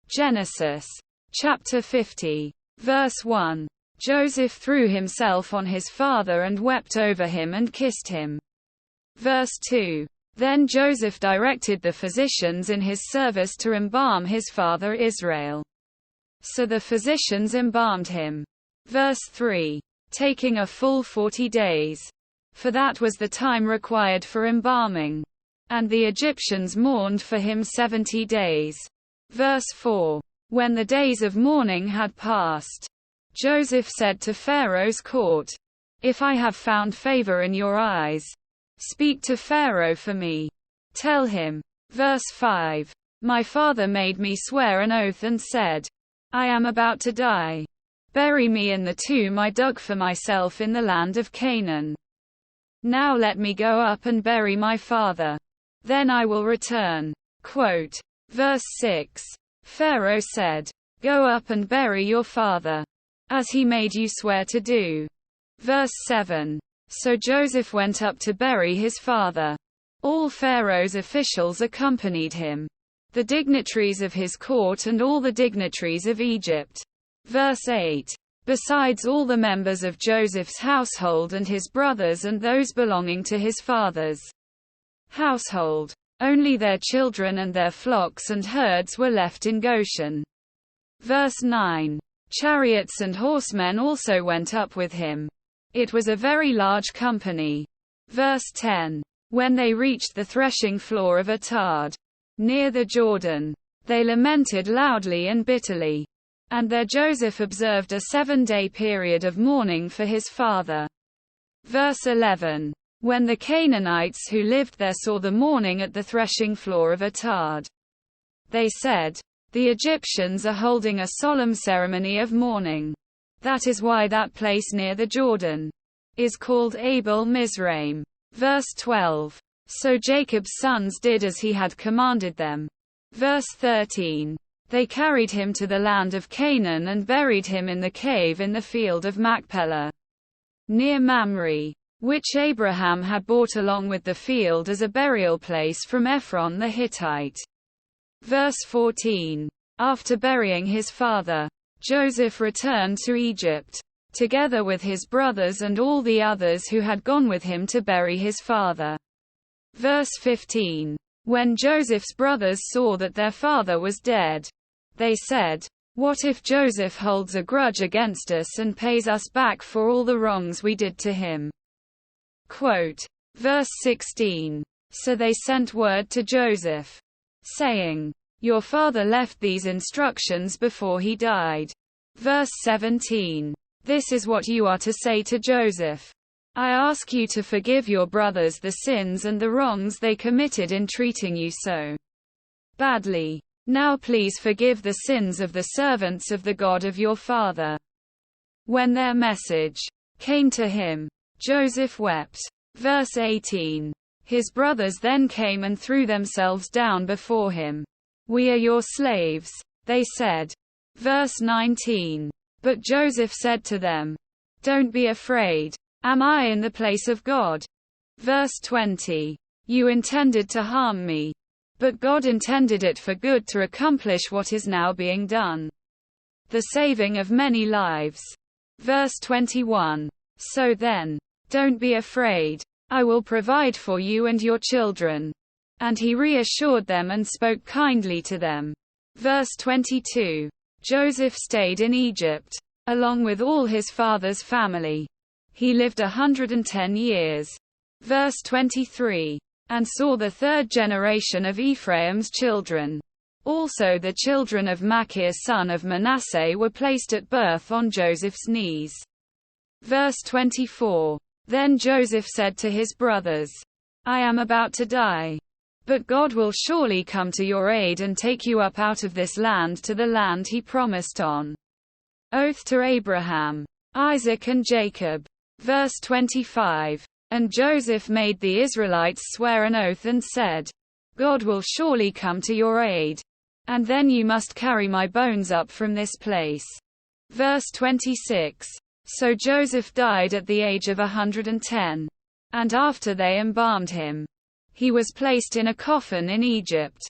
Genesis chapter 50, verse 1. Joseph threw himself on his father and wept over him and kissed him. Verse 2. Then Joseph directed the physicians in his service to embalm his father Israel. So the physicians embalmed him. Verse 3. Taking a full 40 days. For that was the time required for embalming. And the Egyptians mourned for him 70 days. Verse 4. When the days of mourning had passed, Joseph said to Pharaoh's court, If I have found favor in your eyes, speak to Pharaoh for me. Tell him. Verse 5. My father made me swear an oath and said, I am about to die. Bury me in the tomb I dug for myself in the land of Canaan. Now let me go up and bury my father. Then I will return. Quote. Verse 6. Pharaoh said, Go up and bury your father, as he made you swear to do. Verse 7. So Joseph went up to bury his father. All Pharaoh's officials accompanied him, the dignitaries of his court and all the dignitaries of Egypt. Verse 8. Besides all the members of Joseph's household and his brothers and those belonging to his father's household. Only their children and their flocks and herds were left in Goshen. Verse 9. Chariots and horsemen also went up with him. It was a very large company. Verse 10. When they reached the threshing floor of Atad, near the Jordan, they lamented loudly and bitterly. And there Joseph observed a 7-day period of mourning for his father. Verse 11. When the Canaanites who lived there saw the mourning at the threshing floor of Atad, they said, The Egyptians are holding a solemn ceremony of mourning. That is why that place near the Jordan is called Abel Mizraim. Verse 12. So Jacob's sons did as he had commanded them. Verse 13. They carried him to the land of Canaan and buried him in the cave in the field of Machpelah, near Mamre, which Abraham had bought along with the field as a burial place from Ephron the Hittite. Verse 14. After burying his father, Joseph returned to Egypt, together with his brothers and all the others who had gone with him to bury his father. Verse 15. When Joseph's brothers saw that their father was dead, they said, What if Joseph holds a grudge against us and pays us back for all the wrongs we did to him? Quote. Verse 16. So they sent word to Joseph, saying, Your father left these instructions before he died. Verse 17. This is what you are to say to Joseph. I ask you to forgive your brothers the sins and the wrongs they committed in treating you so badly. Now please forgive the sins of the servants of the God of your father. When their message came to him, Joseph wept. Verse 18. His brothers then came and threw themselves down before him. We are your slaves, they said. Verse 19. But Joseph said to them, Don't be afraid. Am I in the place of God? Verse 20. You intended to harm me, but God intended it for good to accomplish what is now being done, the saving of many lives. Verse 21. So then, don't be afraid. I will provide for you and your children. And he reassured them and spoke kindly to them. Verse 22. Joseph stayed in Egypt, along with all his father's family. He lived 110 years. Verse 23. And saw the third generation of Ephraim's children. Also the children of Machir son of Manasseh were placed at birth on Joseph's knees. Verse 24. Then Joseph said to his brothers, I am about to die. But God will surely come to your aid and take you up out of this land to the land he promised on oath to Abraham, Isaac and Jacob. Verse 25. And Joseph made the Israelites swear an oath and said, God will surely come to your aid. And then you must carry my bones up from this place. Verse 26. So Joseph died at the age of 110. And after they embalmed him, he was placed in a coffin in Egypt.